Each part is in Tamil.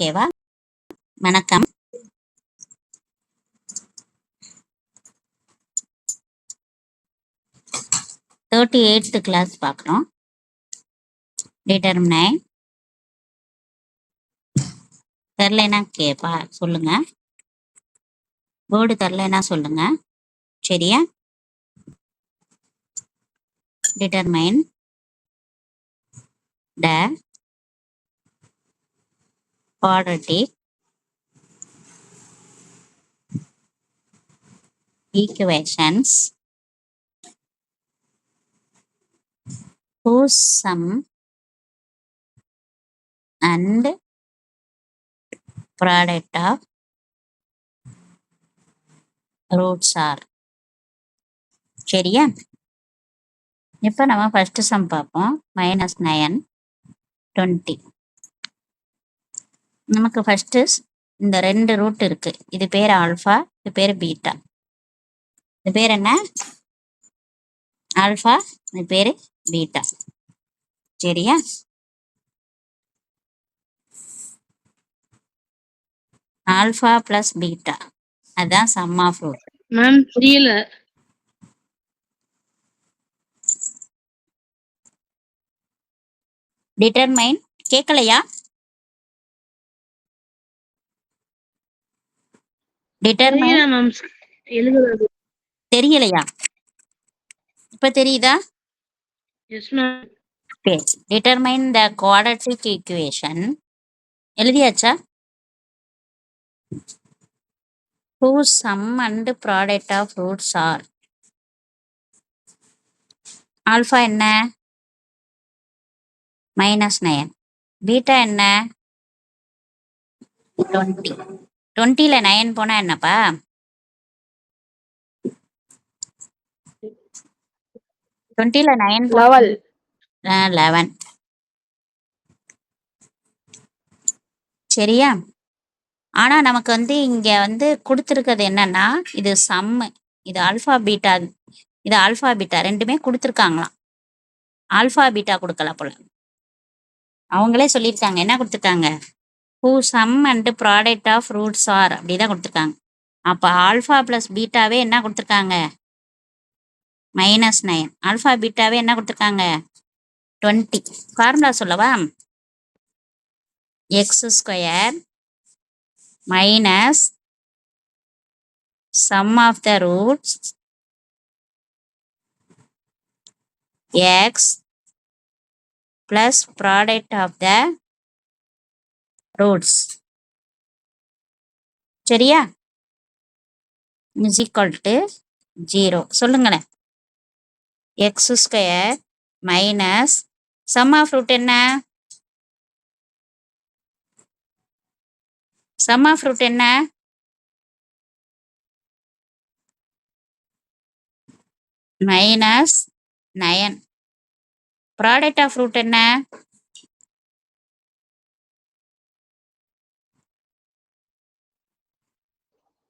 ஓகேவா? வணக்கம். தேர்ட்டி எயித்து கிளாஸ் பார்க்குறோம். டிட்டர்மினைன். தெரிலனா கேப்பா சொல்லுங்க. வேர்டு தெரிலனா சொல்லுங்க. சரியா? Determine the quadratic equations whose sum and product of roots are. சரியா? இப்போ நம்ம ஃபர்ஸ்ட் சம் பார்ப்போம். -9 20. நமக்கு ஃபர்ஸ்ட் இந்த ரெண்டு ரூட் இருக்கு. இது பேர் ஆல்ஃபா, இது பேர் பீட்டா. இது பேர் என்ன? ஆல்ஃபா, இது பேர் பீட்டா. சரியா? ஆல்ஃபா பிளஸ் பீட்டா அதான் சம் ஆஃப் ரூட். மேம் புரியல. டிட்டர்மைன் கேட்கலையா? டிட்டர்மைன் மேம் எழுதுறது தெரியலையா? இப்ப தெரியுதா? Yes ma'am. Determine the quadratic equation எழுதியாச்சா? whose sum and product of roots are. Alpha என்ன? -9. பீட்டா என்ன? 20. 20ல 9 போனா என்னப்பா? 20ல 9 போனா 11. சரியா? ஆனா நமக்கு இங்க கொடுத்துருக்கிறது என்னன்னா, இது சம்மு, இது ஆல்ஃபா பீட்டா, இது ஆல்ஃபா பீட்டா ரெண்டுமே கொடுத்துருக்காங்களாம். ஆல்ஃபா பீட்டா கொடுக்கல போல. அவங்களே சொல்லியிருக்காங்க. என்ன கொடுத்துருக்காங்க? who sum and product of roots are அப்படிதான் கொடுத்துருக்காங்க. அப்ப ஆல்ஃபா பிளஸ் பீட்டாவே என்ன கொடுத்துருக்காங்க? -9. ஆல்ஃபா பீட்டாவே என்ன கொடுத்துருக்காங்க? 20. ஃபார்முலா சொல்லவா? x² minus sum of the roots x plus product of the roots. சரியா? is equal to 0. சொல்லுங்களேன். x² minus sum of root என்ன? sum of root என்ன? -9. ப்ராடக்ட் ஆஃப் ரூட் என்ன?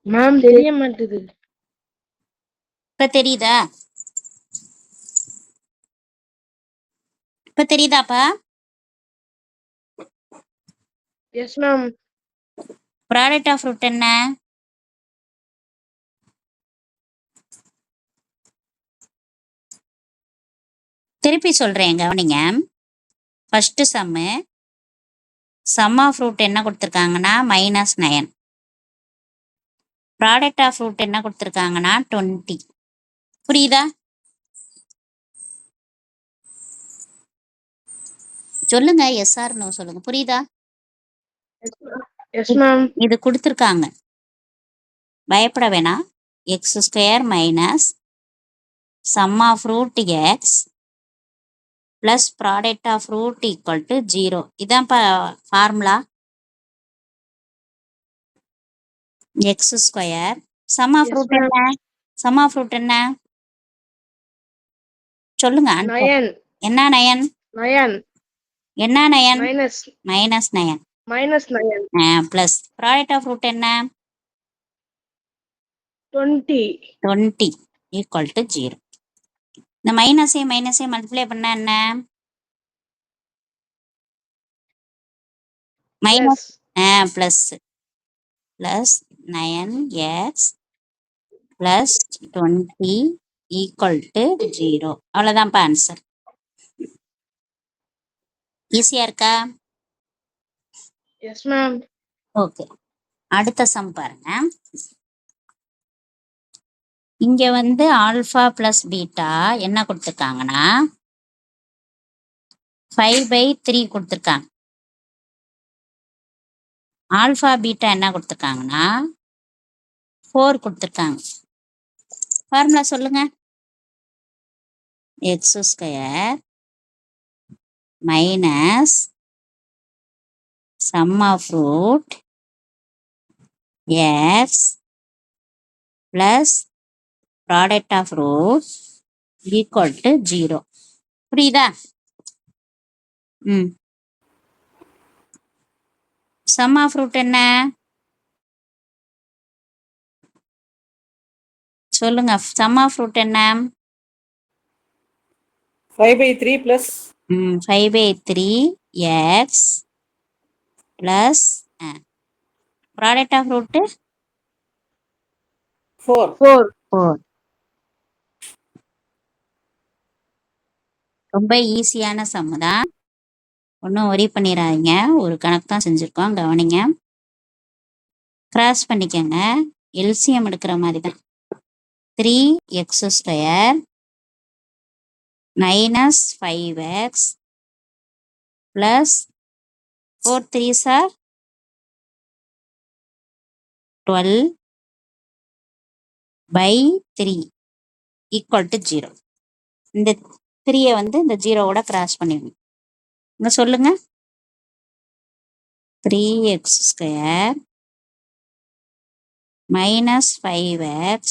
மேம் தெரிய மாட்டேது. இப்ப தெரியுதா? இப்ப தெரியுதாப்பா? Yes ma'am. Product of root என்ன? திருப்பி சொல்றேன் கவனிங்க. First sum, sum of root என்ன கொடுத்துருக்காங்கன்னா -9. ப்ராடக்ட் ஆஃப் ரூட் என்ன கொடுத்துருக்காங்கன்னா 20. புரியுதா? சொல்லுங்க. எஸ்ஆர் நோ சொல்லுங்க. புரியுதா? Yes ma'am. இது கொடுத்துருக்காங்க, பயப்பட வேணாம். x² minus sum of root x plus product of root equal to 0. இதான் formula. x². sum of root என்ன? sum of root என்ன சொல்லுங்க. என்ன 9? என்ன 9? -9 plus product of root என்ன? 20 equal to 0. இந்த மைனஸையும் மல்டிப்ளை பண்ணா என்ன? Plus plus 9x plus 20 equal to 0. அவ்வளோதான்ப்பா ஆன்சர். ஈஸியாக இருக்கா? Yes ma'am. ஓகே, அடுத்த சம் பாருங்க. இங்க வந்து ஆல்ஃபா பிளஸ் பீட்டா என்ன கொடுத்துருக்காங்கன்னா 5/3 கொடுத்துருக்காங்க. ஆல்ஃபா பீட்டா என்ன கொடுத்துருக்காங்கன்னா 4 கொடுத்துருக்காங்க. ஃபார்முலா சொல்லுங்க. x² minus sum of root x plus product of roots equal to 0. புரியுதா? sum of root என்ன சொல்லுங்க? sum of root என்ன? 5/3 plus 5/3 x plus product of root 4. 4. ரொம்ப ஈஸியான சம் தான், ஒன்றும் ஒரி பண்ணிடாதீங்க. ஒரு கணக்கு தான் செஞ்சுருக்கோம், கவனிங்க. கிராஸ் பண்ணிக்கோங்க, எல்சிஎம் எடுக்கிற மாதிரி தான். 3x² minus 5x plus 4 3s are 12/3 equal to 0. இந்த 3-யை வந்து இந்த 0-ஓட கிராஸ் பண்ணிடணும். இங்க சொல்லுங்க. 3x² minus 5x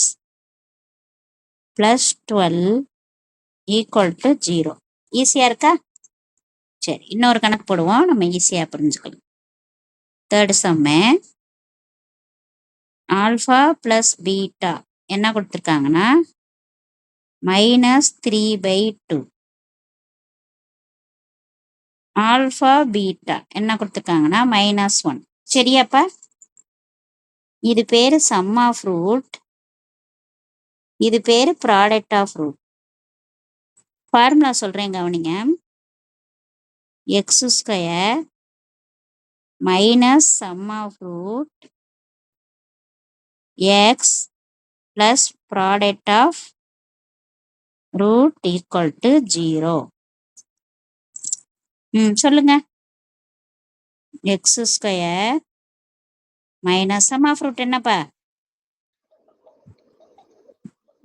plus 12 equal to 0. ஈஸியாக இருக்கா? சரி, இன்னொரு கணக்கு போடுவோம், நம்ம ஈஸியாக புரிஞ்சுக்கலாம். தேர்ட் சம்மு ஆல்ஃபா பிளஸ் பீட்டா என்ன கொடுத்துருக்காங்கன்னா -3/2. ஆல்ஃபா பீட்டா என்ன கொடுத்துருக்காங்கன்னா -1. சரியாப்பா? இது பேரு சம் ஆஃப் ரூட், இது பேரு ப்ராடக்ட் ஆஃப் ரூட். ஃபார்முலா சொல்றேன், கவனிங்க. x² minus sum of root x plus product of root equal to 0. சொல்லுங்க. x² minus sum of root என்னப்பா?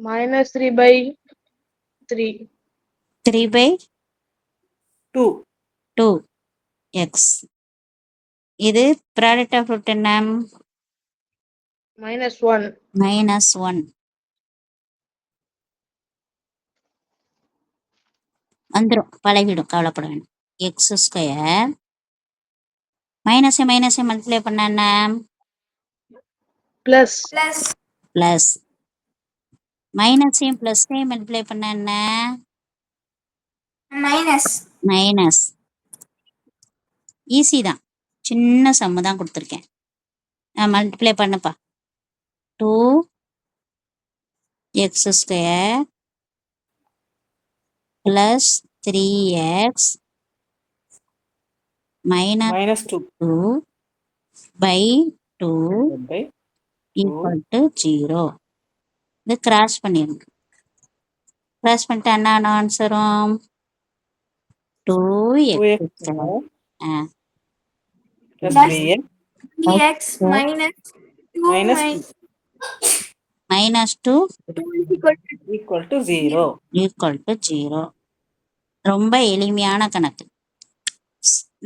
-3/3. 2. x. இது ப்ராடக்ட் ஆஃப் ரூட் என்ன? -1. -1. வந்துடும், பழகிடும், கவலைப்பட வேண்டாம். x² மைனஸ் மல்டிப்ளை பண்ண என்ன? Plus. பிளஸ். மைனஸையும் பிளஸையும் மல்டிப்ளை பண்ண என்ன? மைனஸ். ஈஸி தான், சின்ன சம்மு தான் கொடுத்துருக்கேன். மல்டிப்ளை பண்ணுப்பா. 2x² plus 3x minus 2/2 equal to 0. இது கிராஸ் பண்ணிடுங்க. கிராஸ் பண்ணிட்டு என்ன ஆன்சர் வரும்? 2x plus 3x minus 2 equal to 0. ரொம்ப எளிமையான கணக்கு.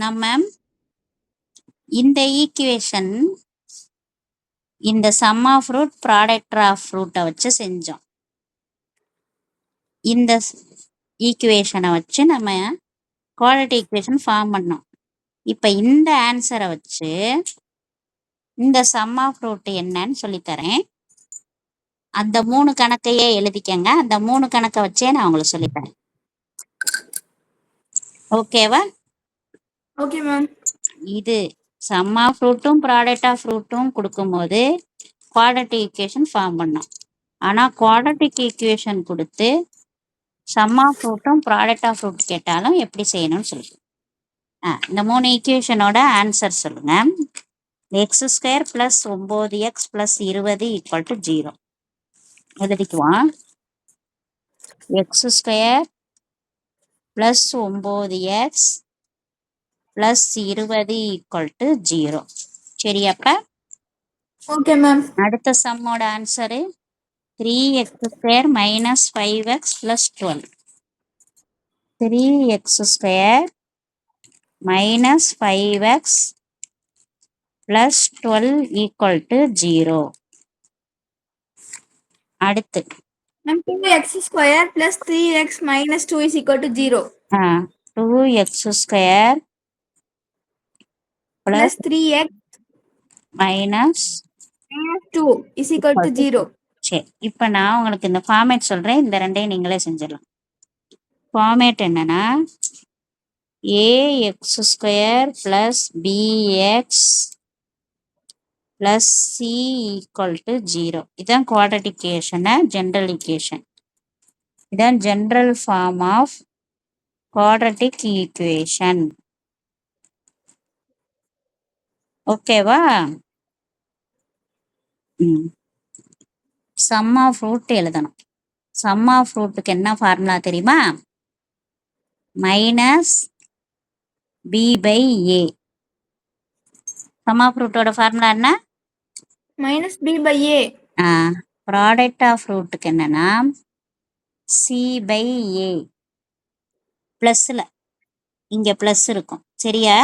நம்ம இந்த ஈக்குவேஷன் இந்த sum of root product of ரூட்டை வச்சு செஞ்சோம். இந்த ஈக்குவேஷனை வச்சு நம்ம குவாலிட்டி ஈக்குவேஷன் ஃபார்ம் பண்ணோம். இப்போ இந்த ஆன்சரை வச்சு இந்த சம் ஆஃப் ரூட் என்னன்னு சொல்லித்தரேன். அந்த 3 கணக்கையே எழுதிக்கங்க. அந்த 3 கணக்கை வச்சே நான் உங்களுக்கு சொல்லித்தரேன். ஓகேவா? Okay ma'am. இது சம் ஆஃப் ரூட்டும் ப்ராடக்ட் ஆஃப் ரூட்டும் கொடுக்கும்போது குவாட்ரட்டிக் ஈக்குவேஷன் ஃபார்ம் பண்ணோம். ஆனால் குவாட்ரட்டிக் ஈக்குவேஷன் கொடுத்து சம் ஆஃப் ரூட்டும் ப்ராடக்ட் ஆஃப் ரூட் கேட்டாலும் எப்படி செய்யணும்னு சொல்லி இந்த 3 ஈக்குவேஷனோட ஆன்சர் சொல்லுங்க. x² + 9x + 20 = 0. எழுதிக்குவான். x² + 9x + 20 = 0. சரியாப்ப? Okay ma'am. அடுத்த சம்மோட answer 3x² - 5x + 12. 3x² - 5x + 12 = 0. அடுத்து ma'am 2x² + 3x - 2 = 0. 2x² Plus + 3x - 2 = 0. சரி, இப்போ நான் உங்களுக்கு இந்த ஃபார்மேட் சொல்கிறேன். இந்த ரெண்டையும் நீங்களே செஞ்சிடலாம். ஃபார்மேட் என்னன்னா ax² + bx + c = 0. இதுதான் குவாட்ரட்டிக் ஈக்குவேஷன், ஜென்ரல் ஈக்குவேஷன். இதான் general form of quadratic equation. ஓகேவா? சம் ஆஃப் ரூட் எழுதணும். சம் ஆஃப் ரூட்டுக்கு என்ன ஃபார்முலா தெரியுமா? -b/a. சம் ஆஃப் ரூட்டோட ஃபார்முலா என்ன? -b/a. ப்ராடக்ட் ஆஃப் ரூட்டுக்கு என்னன்னா c/a. ப்ளஸ்ல இங்க ப்ளஸ் இருக்கும். சரியா?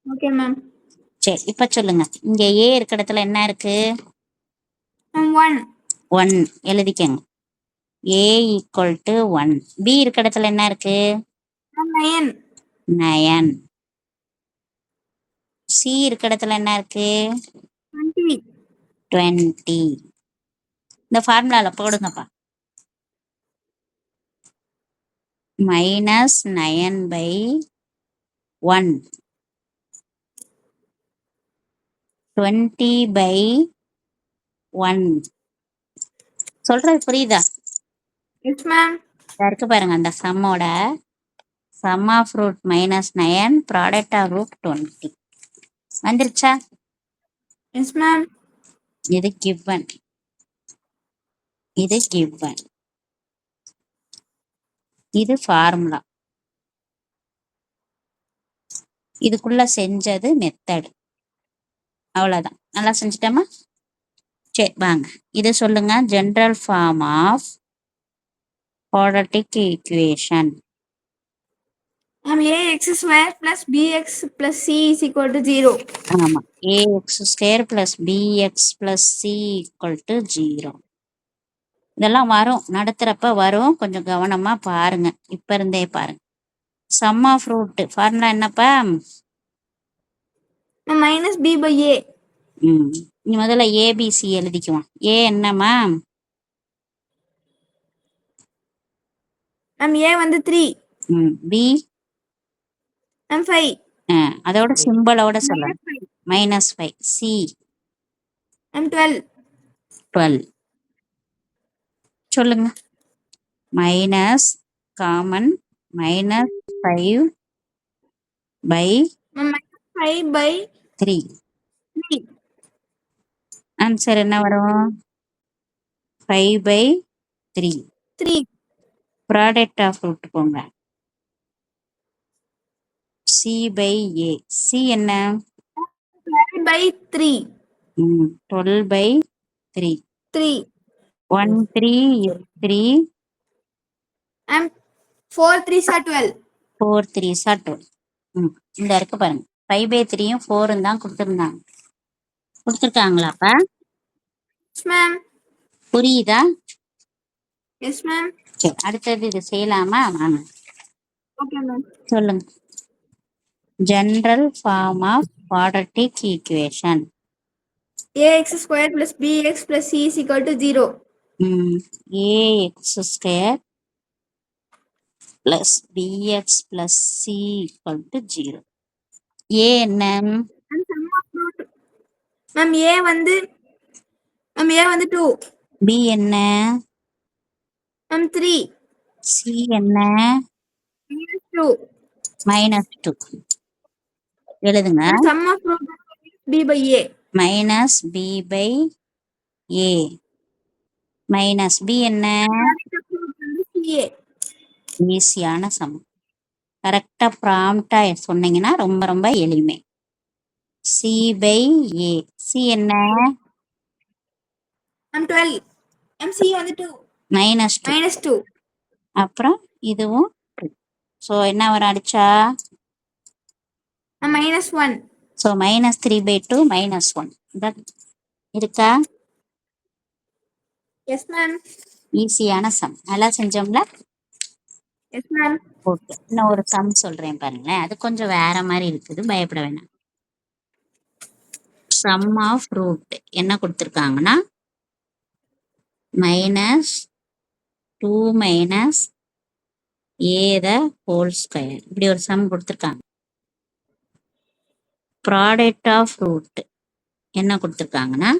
Okay ma'am. சரி, இப்போ சொல்லுங்க. இங்க a இருக்க இடத்துல என்ன இருக்கு? 1 எழுதிக்கங்க. a = 1. b இருக்க இடத்துல என்ன இருக்கு? 9. c இருக்க இடத்துல என்ன இருக்கு? 20. இந்த ஃபார்முலால போடுங்கப்பா. -9/1 20/1. சொல்றது புரியுதா? Yes ma'am. இருக்கு பாருங்க. அந்த சம்மோட sum of root -9 product of root 20 வந்துருச்சா? Yes ma'am. இது கிவன். இது ஃபார்முலா. இதுக்குள்ள செஞ்சது மெத்தட். அவ்வளோதான். நல்லா செஞ்சுட்டோமா? சரி வாங்க, இது சொல்லுங்க. General form of quadratic equation. ax² + bx + c = 0. ஆமாம், ax² + bx + c = 0. இதெல்லாம் வரும், நடத்துகிறப்ப வரும். கொஞ்சம் கவனமாக பாருங்க. இப்போ இருந்தே பாருங்க. சம் ஆஃப் ரூட் ஃபார்முலா என்னப்பா? -b/a. நீ முதல்ல ஏபிசி எழுதிக்குவான். ஏ என்னம்மா? மேம் a வந்து 3. பி 5. அதோட சிம்பிளோட சொல்லணும். -5. சி 12. சொல்லுங்க. Minus common -5/3. ஆன்சர் என்ன வரும்? 5/3. ப்ராடக்ட் ஆஃப் ரூட் போங்க. c/a. சி என்ன? 12/3. 12/3. 1 3 is 3. 4 3s are 12. 4 3s are 12. இந்த இருக்கு பாருங்க. 5/3யும் 4ம் தான் கொடுத்துருக்காங்களாப்பா? Yes ma'am. புரியுதா? Yes ma'am. சரி, அடுத்தது இது செய்யலாமா? வாங்க. Okay ma'am. சொல்லுங்க. General form of quadratic equation. ax² + bx + c = 0. ax² + bx + c = 0. a என்ன? மேம் ஏ வந்து 2 பி என்ன? மேம் 3 சி என்ன? -2 -2 எழுதுங்க. sum of root b by a minus B by A. Minus B என்ன? ca ஈஸியான சம். கரெக்டா ப்ராம்ப்டா சொன்னீங்கன்னா ரொம்ப ரொம்ப எளிமை. C by A. சி என்ன? மேம் 12 மேம் c வந்து 2 -2. -2 அப்புறம் இதுவும் 2. ஸோ என்ன வரும் அடிச்சா? -1 ஸோ -3/2 -1. இருக்கா? yes ma'am ஈஸியான சம். நல்லா செஞ்சோம்ல? yes ma'am okay. இன்னும் ஒரு சம் சொல்றேன் பாருங்களேன். அது கொஞ்சம் வேற மாதிரி இருக்குது, பயப்பட வேணாம். சம் ஆஃப் ரூட் என்ன கொடுத்துருக்காங்கன்னா -2 minus A the whole square, இப்படி ஒரு சம் கொடுத்துருக்காங்க. ப்ராடக்ட் ஆஃப் ரூட் என்ன கொடுத்துருக்காங்கன்னா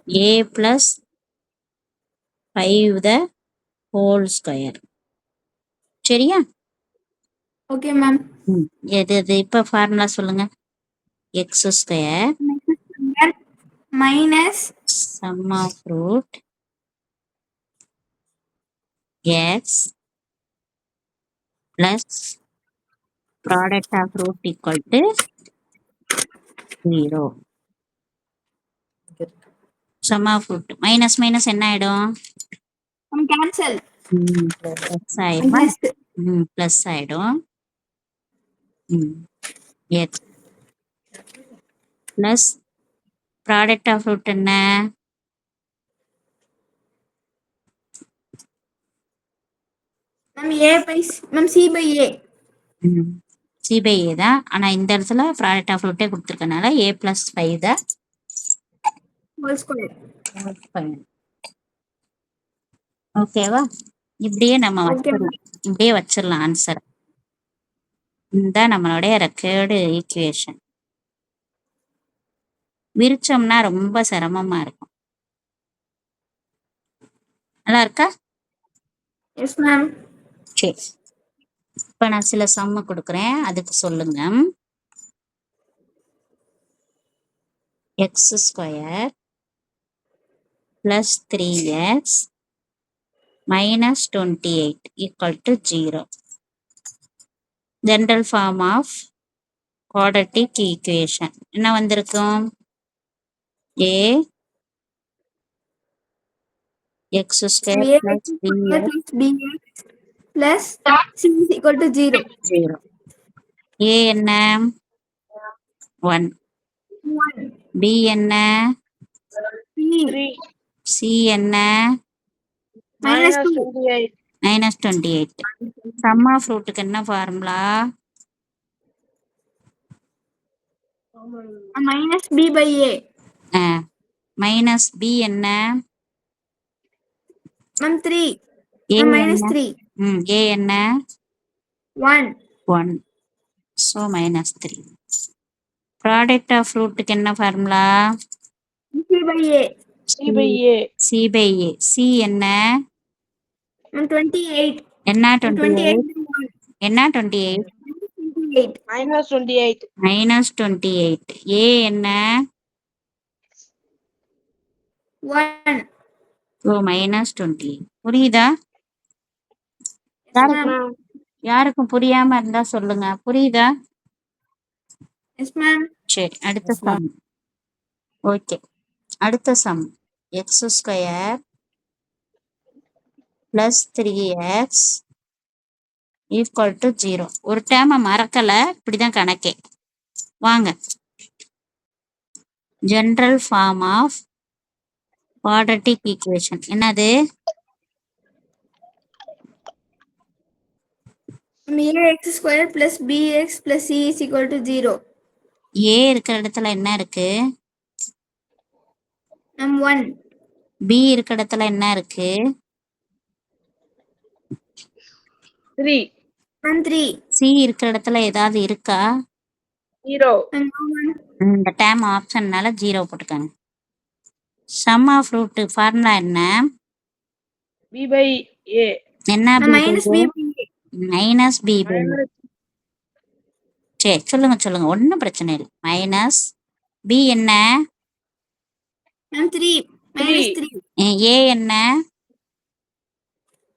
ஏ பிளஸ் 5 த ஹோல் ஸ்கொயர். சரியா? okay ma'am எது எது இப்போ ஃபார்முலா சொல்லுங்க. X square minus sum of root x plus product of root equal to 0. sum of root minus minus என்ன ஆயிடும்? cancel plus ஆயிடுமா? just plus ஆயிடும். x plus product of root என்ன? ma'am a by ma'am c by a C by A தான். ஆனால் இந்த இடத்துல ப்ராடக்ட் ஆஃப் ரூட்டே கொடுத்துருக்கனால ஏ பிளஸ் 5 தான். whole square ஓகேவா? இப்படியே நம்ம okay வச்சிடலாம். இப்படியே வச்சிடலாம் ஆன்சர். இந்த நம்மளுடைய ரெக்கார்டு ஈக்குவேஷன். விரிச்சோம்னா ரொம்ப சிரமமா இருக்கும். நல்லா இருக்கா? yes ma'am சரி. இப்போ நான் சில சம்ம கொடுக்குறேன், அதுக்கு சொல்லுங்க. X square plus 3x minus 28 equal to 0. General form of quadratic equation. என்ன வந்திருக்கும்? A x square plus bx plus c is equal to 0 0. A என்ன? 1. 1 B என்ன? 3 C என்ன? -28 -28. Sum of rootக்கு என்ன formula? minus b by a minus b என்ன? ma'am 3 A minus என்ன? 3 A என்ன? 1 1. So -3. Product of rootக்கு என்ன formula? c by a c by a C by A. C என்ன? ma'am 28 என்ன 28? 28 என்ன 28? -28 -28. A என்ன? 1 ஓ -28. புரியுதா? yes ma'am யாருக்கும் புரியாம இருந்தா சொல்லுங்க. புரியுதா? yes ma'am சரி, அடுத்த சம். ஓகே, அடுத்த sum. X square plus 3x equal to 0. ஒரு டேர்மை மறக்கல, இப்படிதான் கணக்கே. வாங்க, general form of quadratic equation என்னது? ax square plus bx plus c is equal to 0 ஏ இருக்கிற இடத்துல என்ன இருக்கு? ma'am 1 பி இருக்கிற இடத்துல என்ன இருக்கு? 3 ma'am 3 சி இருக்கிற இடத்துல ஏதாவது இருக்கா? 0. இந்த டேம் ஆப்ஷன்னால 0 போட்டுக்காங்க. சம் ஆஃப் ரூட் ஃபார்முலா என்ன? B by A. என்ன minus b minus B by Minus சரி சொல்லுங்க ஒன்றும் பிரச்சனை இல்லை. மைனஸ் பி என்ன? 3 minus 3 ஏ என்ன?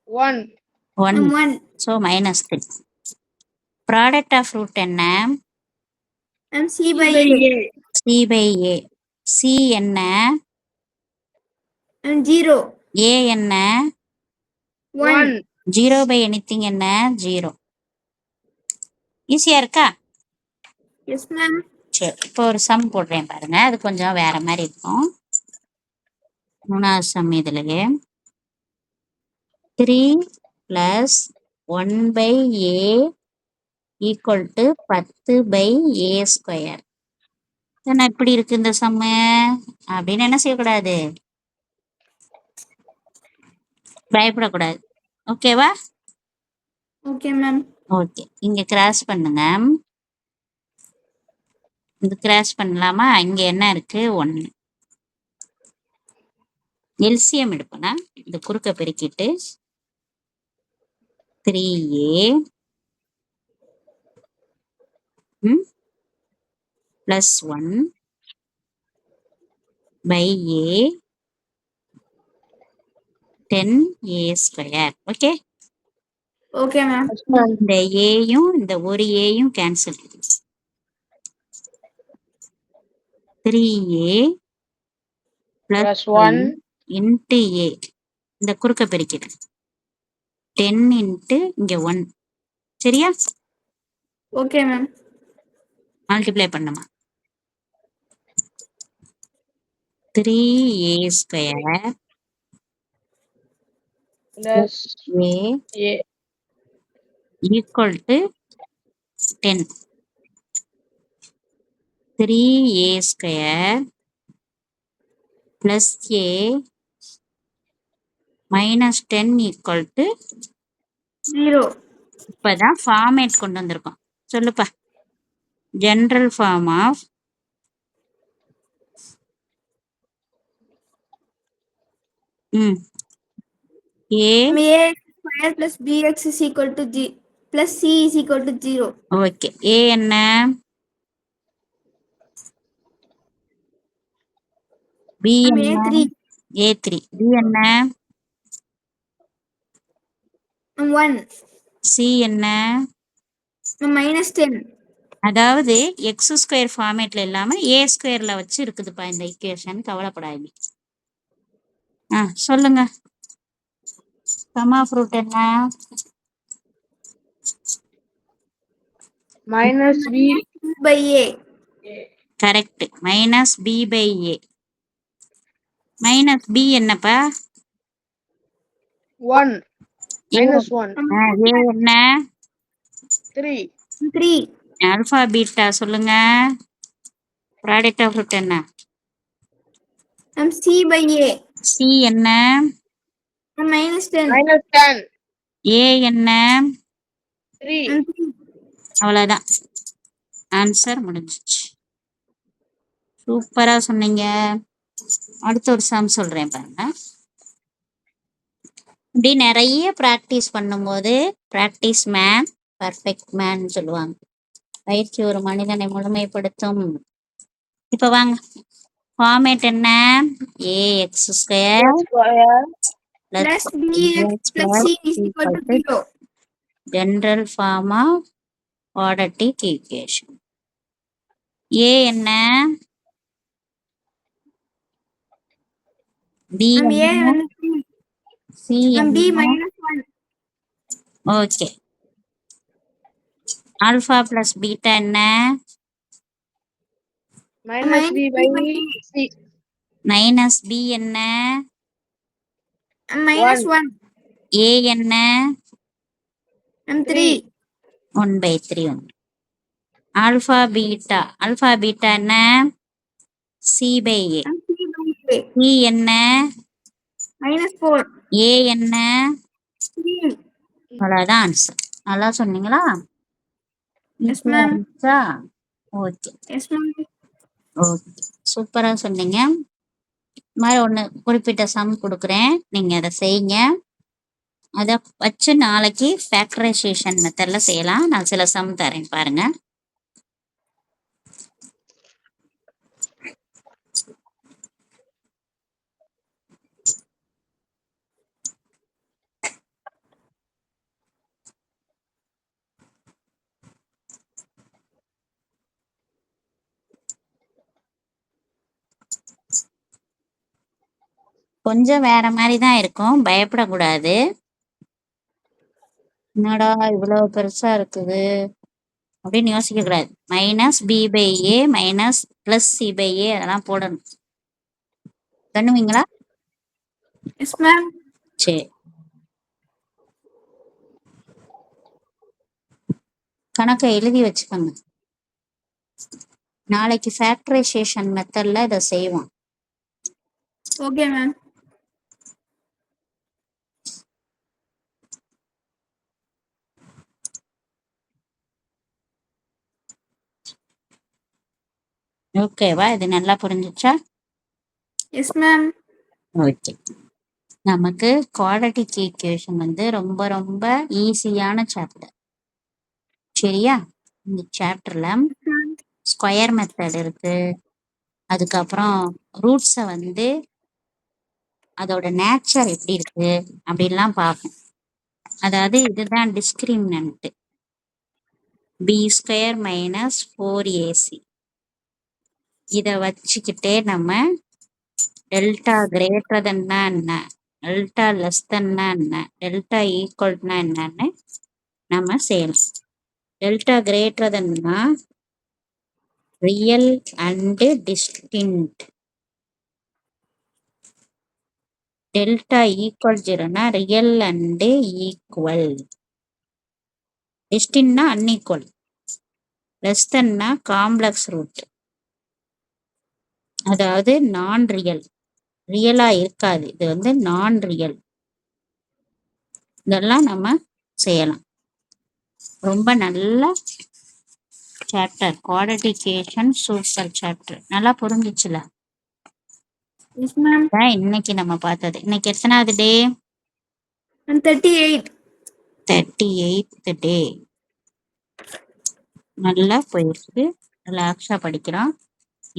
1. 1. 1 so minus 3. Product of root என்ன? c by a C by A. C என்ன? 0 ஏ என்ன? 1. 0 பை எனிதிங் என்ன? 0. ஈஸியா இருக்கா? yes ma'am சரி இப்போ ஒரு சம் போடுறேன் பாருங்க. அது கொஞ்சம் வேற மாதிரி இருக்கும். 3வது சம் இதுலயே 3 + 1 by A equal to 10 by A square. என்ன இப்படி இருக்கு இந்த சம்மு அப்படின்னு என்ன செய்யக்கூடாது? பயப்படக்கூடாது. ஓகேவா? okay ma'am okay. இங்க கிராஸ் பண்ணுங்க. இது கிராஸ் பண்ணலாமா? இங்க என்ன இருக்கு? 1. எல்சிஎம் எடுப்போம்னா இந்த குறுக்க பெருக்கிட்டு 3a + 1 by A 10a square. Okay. okay ma'am Yes, ma'am. இந்த ஏயும் இந்த ஒரு ஏயும் கேன்சல். 3a Plus + 1. 1 இன்ட்டு ஏ இந்த குறுக்க பெருக்கிட்டேன். 10 இன்ட்டு இங்க 1. சரியா? okay ma'am மல்டிப்ளை பண்ணுமா? 3a square Plus a A. Equal to 10. 3a square plus a minus 10 equal to 0 இப்போதான் ஃபார்மேட் கொண்டு வந்திருக்கோம். சொல்லுப்பா. General form of A. a square plus bx is equal to g plus c is equal to 0 okay. A என்ன? பி என்ன? a3 A3. பி என்ன? 1 சி என்ன? minus 10 அதாவது எக்ஸ் ஸ்கொயர் ஃபார்மேட்ல இல்லாம ஏ ஸ்கொயர்ல வச்சு இருக்குதுப்பா இந்த ஈக்குவேஷன். கவலைப்படாது. சொல்லுங்க. சம் ஆஃப் ரூட் என்ன? Minus B by a correct. Minus B by A. Minus B என்னப்பா? 1. Minus 1. ஏ என்ன? 3. 3 ஆல்பா பீட்டா சொல்லுங்க. ப்ராடக்ட் ஆஃப் ரூட் என்ன? c by a சி என்ன? minus 10 Minus 10. ஏ என்ன? 3. அவ்வளோதான். ஆன்சர் முடிஞ்சிச்சு. சூப்பரா சொன்னீங்க. அடுத்த ஒரு சம் சொல்றேன் பாருங்க. இப்படி நிறைய ப்ராக்டிஸ் பண்ணும்போது ப்ராக்டிஸ் மேன் பர்ஃபெக்ட் மேன் சொல்லுவாங்க. பயிற்சி ஒரு மனிதனை முழுமைப்படுத்தும். இப்போ வாங்க. ஃபார்மேட் என்ன? A X square Square. plus bx plus c is equal to 0 general form of quadratic equation. A என்ன? பி a என்ன? வந்து 3 சி b என்ன? minus 1 okay. Alpha plus beta என்ன? Minus B by C. Minus B என்ன? minus 1 ஏ என்ன? 3 1/3 1. ஆல்பா பீட்டா என்ன? C by A. c by a C என்ன? minus 4 ஏ என்ன? 3 அவ்வளோதான் ஆன்சர். நல்லா சொன்னீங்களா? yes ma'am okay yes ma'am. Okay சூப்பரா சொன்னீங்க. இது மாதிரி ஒன்று குறிப்பிட்ட சம் கொடுக்குறேன், நீங்க அதை செய்யுங்க. அதை வச்சு நாளைக்கு ஃபேக்டரைசேஷன் மெத்தட்ல செய்யலாம். நான் சில சம் தரேன் பாருங்க. கொஞ்சம் வேற மாதிரி தான் இருக்கும், பயப்படக்கூடாது. என்னடா இவ்வளவு பெருசா இருக்குது அப்படின்னு யோசிக்க கூடாது. -b/a +c/a அதெல்லாம் போடணும். பண்ணுவீங்களா? S ma'am. சரி, கணக்கை எழுதி வச்சுக்கோங்க. நாளைக்கு ஃபேக்டரைசேஷன் மெத்தட்ல இதை செய்வோம். Okay ma'am. ஓகேவா? இது நல்லா புரிஞ்சுச்சா? S ma'am. ஓகே. நமக்கு குவாட்ரட்டிக் ஈக்குவேஷன் வந்து ரொம்ப ரொம்ப ஈஸியான சாப்டர். சரியா? இந்த சாப்டர்ல ஸ்கொயர் மெத்தட் இருக்கு, அதுக்கப்புறம் ரூட்ஸை வந்து அதோட நேச்சர் எப்படி இருக்கு அப்படின்லாம் பார்ப்போம். அதாவது இதுதான் டிஸ்கிரிமினன்ட், b² - 4ac. இதை வச்சுக்கிட்டே நம்ம டெல்டா கிரேட்டர் தென்னா என்ன, டெல்டா லெஸ் தென்னா என்ன, டெல்டா ஈக்குவல்னா என்னன்னு நம்ம செய்யலாம். டெல்டா கிரேட்டர் தென்னா real and distinct, delta equal 0னா ரியல் அண்ட் ஈக்குவல், டிஸ்டிங்க்ட்னா அன்ஈக்குவல், லெஸ் தென்னா காம்ப்ளெக்ஸ் ரூட், அதாவது நான் ரியல், ரியலா இருக்காது, இது வந்து நான் ரியல். இதெல்லாம் நம்ம செய்யலாம். ரொம்ப நல்ல சாப்டர், குவாட்ரட்டிகேஷன் சூப்பர் சாப்டர். நல்லா புரிஞ்சிச்சுல? Yes ma'am. இன்னைக்கு நம்ம பார்த்தது. இன்னைக்கு எத்தனாவது டே? 38. 38th டே. நல்லா போயிருக்கு, ரிலாக்ஸா படிக்கிறோம்,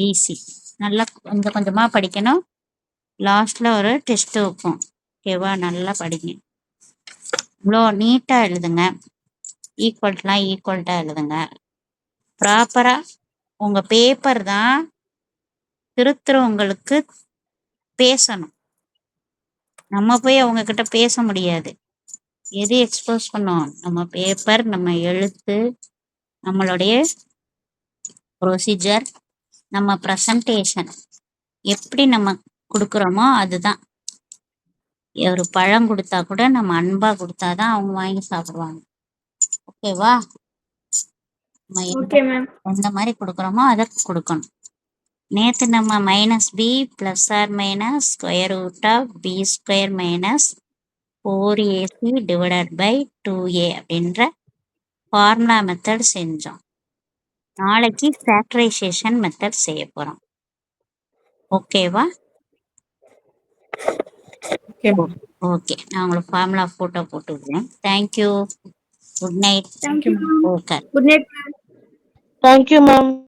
ஈஸி. நல்லா கொஞ்சம் கொஞ்சமா படிக்கணும், லாஸ்ட்ல ஒரு டெஸ்ட் வைப்போம். ஓகேவா? நல்லா படிங்க, இவ்வளோ நீட்டா எழுதுங்க, ஈக்குவல்ட்லாம் ஈக்குவல்ட்டா எழுதுங்க, ப்ராப்பரா. உங்க பேப்பர் தான் திருத்துறவங்களுக்கு பேசணும், நம்ம போய் அவங்க கிட்ட பேச முடியாது. எது எக்ஸ்போஸ் பண்ணோம்? நம்ம பேப்பர், நம்ம எழுத்து, நம்மளுடைய ப்ரொசீஜர், நம்ம ப்ரெசன்டேஷன் எப்படி நம்ம கொடுக்குறோமோ அதுதான். ஒரு பழம் கொடுத்தா கூட நம்ம அன்பா கொடுத்தாதான் அவங்க வாங்கி சாப்பிடுவாங்க. ஓகேவா? நம்ம ஓகே மேம். எந்த மாதிரி கொடுக்குறோமோ அதை கொடுக்கணும். நேற்று நம்ம -b ± √b² - 4ac / 2a அப்படின்ற ஃபார்முலா மெத்தட் செஞ்சோம். நாளைக்கு ஃபேக்டரைசேஷன் மெத்தட் செய்ய போறோம். ஓகேவா? ஓகே, நான் உங்களுக்கு ஃபார்முலா போட்டோ போட்டு விடுறேன். Thank you, good night. Thank you. Okay, good night ma'am. Thank you, ma'am.